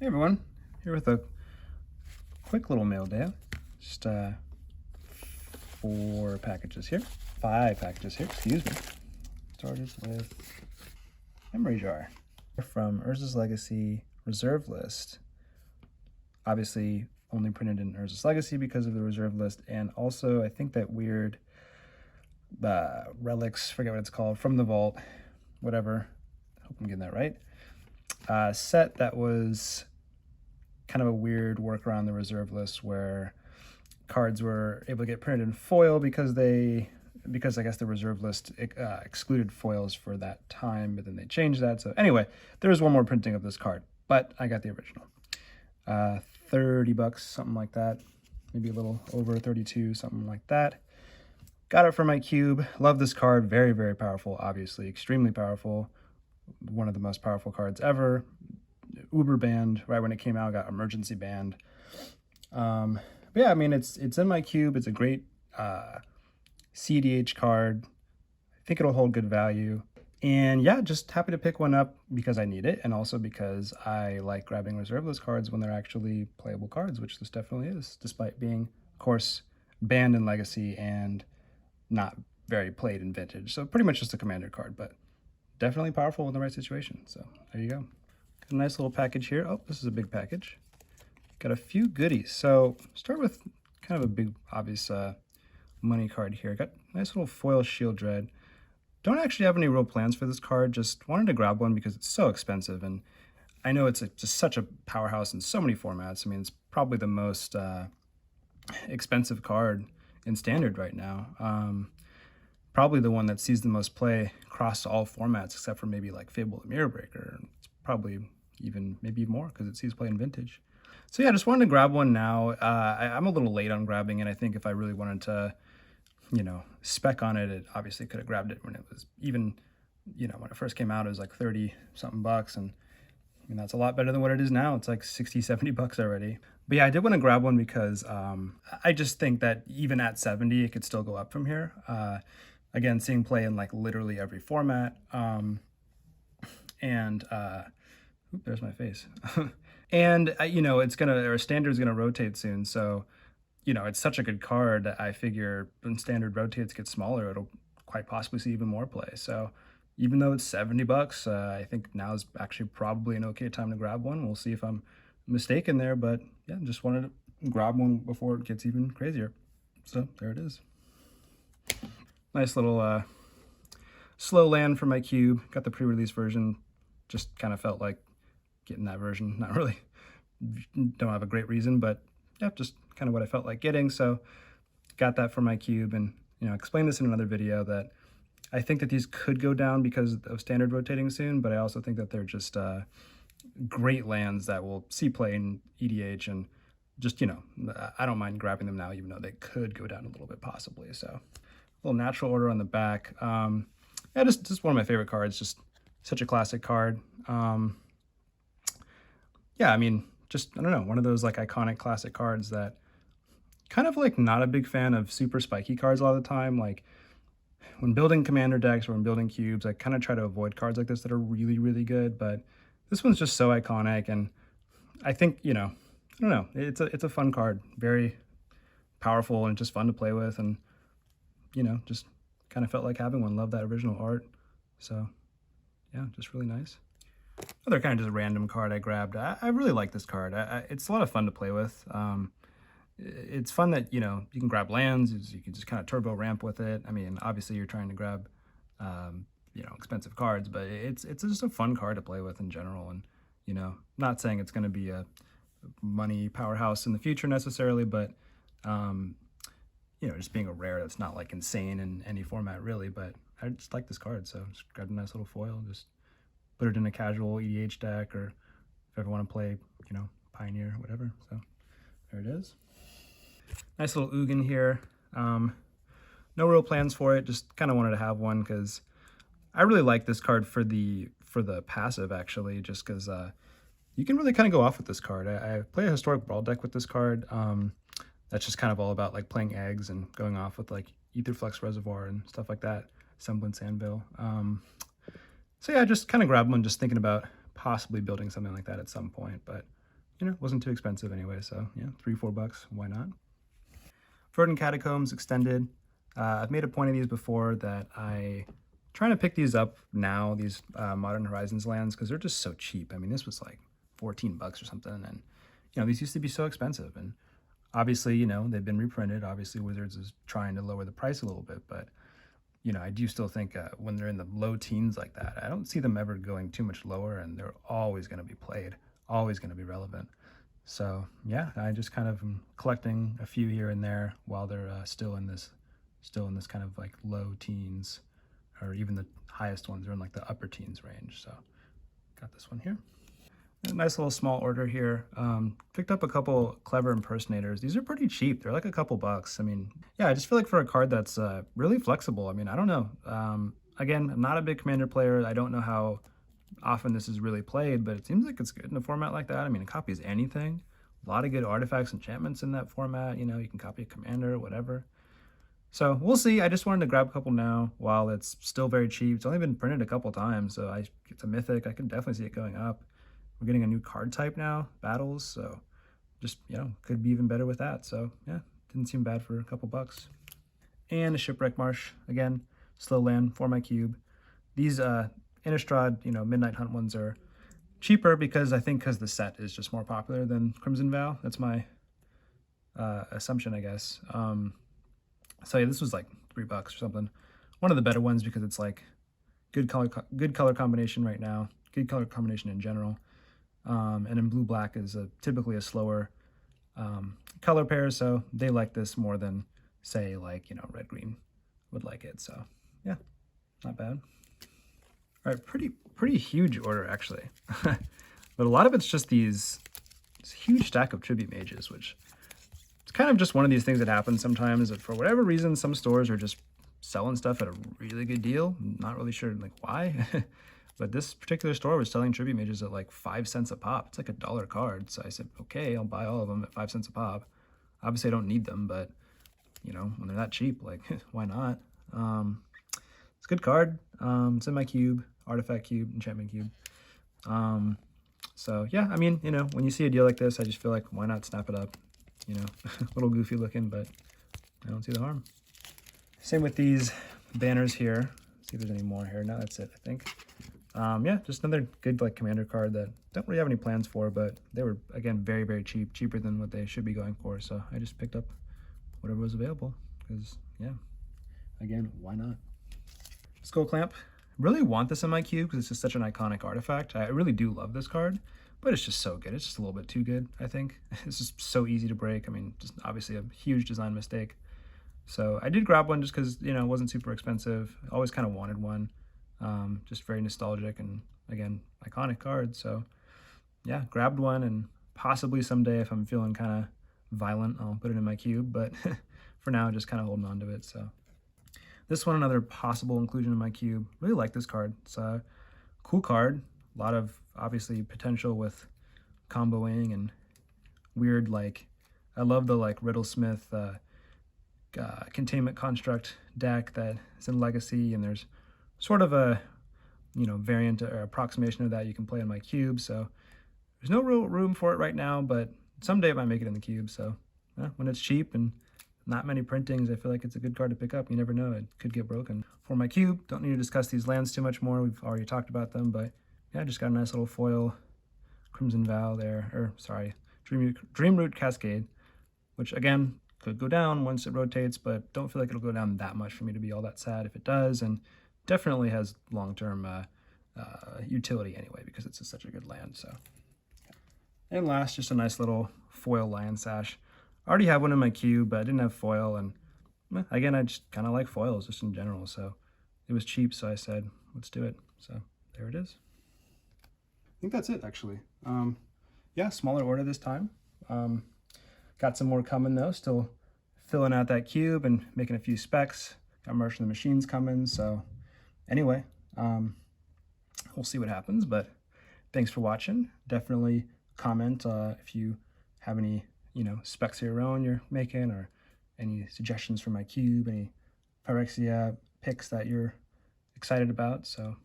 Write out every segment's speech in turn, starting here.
Hey everyone, here with a quick little mail day. Just 5 packages here, excuse me. Started with Memory Jar from Urza's Legacy Reserve List. Obviously only printed in Urza's Legacy because of the Reserve List, and also I think that weird relics, forget what it's called, from the vault, whatever, hope I'm getting that right. Set that was kind of a weird workaround the Reserve List where cards were able to get printed in foil because I guess the Reserve List excluded foils for that time, but then they changed that. So anyway, there was one more printing of this card, but I got the original. $30, something like that, maybe a little over 32, something like that. Got it for my cube. Love this card. Very, very powerful, obviously. Extremely powerful. One of the most powerful cards ever. Uber banned right when it came out, got emergency banned. But yeah, I mean, it's in my cube. It's a great CDH card. I think it'll hold good value. And yeah, just happy to pick one up because I need it, and also because I like grabbing Reserve List cards when they're actually playable cards, which this definitely is, despite being, of course, banned in Legacy and not very played in Vintage. So pretty much just a commander card, but definitely powerful in the right situation. So there you go. Got a nice little package here. Oh, this is a big package. Got a few goodies. So start with kind of a big, obvious money card here. Got a nice little foil Sheoldred. Don't actually have any real plans for this card. Just wanted to grab one because it's so expensive, and I know it's just such a powerhouse in so many formats. I mean, it's probably the most expensive card in Standard right now. Probably the one that sees the most play across all formats, except for maybe like Fable the Mirror Breaker. It's probably even maybe more because it sees play in Vintage. So yeah, just wanted to grab one now. I'm a little late on grabbing it. I think if I really wanted to, spec on it, it obviously could have grabbed it when it was even, when it first came out, it was like 30 something bucks. And I mean, that's a lot better than what it is now. It's like 60, 70 bucks already. But yeah, I did want to grab one because I just think that even at 70, it could still go up from here. Again, seeing play in like literally every format. There's my face. And Standard's gonna rotate soon. So, it's such a good card that I figure when Standard rotates gets smaller, it'll quite possibly see even more play. So even though it's 70 bucks, I think now is actually probably an okay time to grab one. We'll see if I'm mistaken there, but yeah, just wanted to grab one before it gets even crazier. So there it is. Nice little slow land for my cube. Got the pre-release version. Just kind of felt like getting that version. Not really, don't have a great reason, but yeah, just kind of what I felt like getting. So got that for my cube, and explained this in another video that I think that these could go down because of Standard rotating soon, but I also think that they're just great lands that will see play in EDH, and just, I don't mind grabbing them now, even though they could go down a little bit possibly. So a little natural order on the back. Yeah, just one of my favorite cards, just such a classic card. Yeah, I mean, just, I don't know, one of those like iconic classic cards that kind of like not a big fan of super spiky cards a lot of the time. Like when building commander decks or when building cubes, I kind of try to avoid cards like this that are really, really good, but this one's just so iconic, and I think, I don't know, it's a fun card, very powerful and just fun to play with, and just kind of felt like having one. Love that original art. So yeah, just really nice. Another kind of just random card I grabbed. I really like this card. It's a lot of fun to play with. It's fun that, you can grab lands, you can just kind of turbo ramp with it. I mean, obviously you're trying to grab, expensive cards, but it's just a fun card to play with in general. And, not saying it's going to be a money powerhouse in the future necessarily, but, just being a rare that's not like insane in any format really, but I just like this card. So just grabbed a nice little foil, just put it in a casual EDH deck, or if ever want to play, Pioneer, whatever. So there it is. Nice little Ugin here. No real plans for it, just kind of wanted to have one because I really like this card for the passive, actually, just because you can really kind of go off with this card. I play a Historic Brawl deck with this card. That's just kind of all about like playing eggs and going off with like Aetherflux Reservoir and stuff like that, Semblance Anvil. So yeah, just kind of grabbed one, just thinking about possibly building something like that at some point, but you know, wasn't too expensive anyway, so yeah, $3-4, why not? Verdant Catacombs Extended. I've made a point of these before that I trying to pick these up now, these Modern Horizons lands, because they're just so cheap. I mean, this was like $14 or something, and you know, these used to be so expensive, and obviously, you know, they've been reprinted. Obviously, Wizards is trying to lower the price a little bit, but you know, I do still think when they're in the low teens like that, I don't see them ever going too much lower, and they're always going to be played, always going to be relevant. So yeah, I just kind of am collecting a few here and there while they're still in this kind of like low teens, or even the highest ones are in like the upper teens range. So got this one here. A nice little small order here. Picked up a couple clever impersonators. These are pretty cheap. They're like a couple bucks. I mean, yeah, I just feel like for a card that's really flexible. I mean, I don't know. Again, I'm not a big commander player. I don't know how often this is really played, but it seems like it's good in a format like that. I mean, it copies anything. A lot of good artifacts, enchantments in that format. You know, you can copy a commander, whatever. So we'll see. I just wanted to grab a couple now while it's still very cheap. It's only been printed a couple times, so it's a mythic. I could definitely see it going up. We're getting a new card type now, battles, so just, you know, could be even better with that. So yeah, didn't seem bad for a couple bucks. And a Shipwreck Marsh, again, slow land for my cube. These Innistrad, you know, Midnight Hunt ones are cheaper because the set is just more popular than Crimson Vow. That's my assumption, I guess. So yeah, this was like $3 or something. One of the better ones because it's like good color combination right now, good color combination in general. And in blue-black is typically a slower color pair, so they like this more than, say, like, you know, red-green would like it. So yeah, not bad. All right, pretty huge order actually, but a lot of it's just this huge stack of tribute mages, which it's kind of just one of these things that happens sometimes. That for whatever reason, some stores are just selling stuff at a really good deal. Not really sure like why. But this particular store was selling tribute mages at like 5 cents a pop. It's like $1 card. So I said, okay, I'll buy all of them at 5 cents a pop. Obviously, I don't need them, but you know, when they're that cheap, like why not? It's a good card. It's in my cube, artifact cube, enchantment cube. So yeah, I mean, you know, when you see a deal like this, I just feel like why not snap it up? You know, a little goofy looking, but I don't see the harm. Same with these banners here. Let's see if there's any more here. No, that's it, I think. Yeah, just another good like commander card that don't really have any plans for, but they were, again, very, very cheap, cheaper than what they should be going for. So I just picked up whatever was available because, yeah, again, why not? Skullclamp. Really want this in my cube because it's just such an iconic artifact. I really do love this card, but it's just so good. It's just a little bit too good, I think. It's just so easy to break. I mean, just obviously a huge design mistake. So I did grab one just because, you know, it wasn't super expensive. I always kind of wanted one. Just very nostalgic and, again, iconic card. So yeah, grabbed one, and possibly someday if I'm feeling kind of violent, I'll put it in my cube. But for now, just kind of holding on to it. So this one, another possible inclusion in my cube. Really like this card. It's a cool card. A lot of, obviously, potential with comboing and weird, like, I love the, like, Riddlesmith Containment Construct deck that is in Legacy, and there's sort of a, you know, variant or approximation of that you can play in my cube. So there's no real room for it right now, but someday it might make it in the cube. So when it's cheap and not many printings, I feel like it's a good card to pick up. You never know, it could get broken. For my cube, don't need to discuss these lands too much more. We've already talked about them, but yeah, just got a nice little foil Crimson Vow there, or sorry, Dreamroot Cascade, which again could go down once it rotates, but don't feel like it'll go down that much for me to be all that sad if it does, and definitely has long-term utility anyway because it's just such a good land. So, and last, just a nice little foil Lion Sash. I already have one in my cube, but I didn't have foil, and again, I just kind of like foils just in general, so it was cheap, so I said, let's do it. So there it is. I think that's it, actually. Yeah, smaller order this time. Got some more coming, though. Still filling out that cube and making a few specs. Got Marsh and the Machines coming, so anyway, we'll see what happens, but thanks for watching. Definitely comment if you have any, you know, specs of your own you're making, or any suggestions for my cube, any Phyrexia picks that you're excited about. So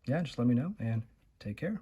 yeah, just let me know, and take care.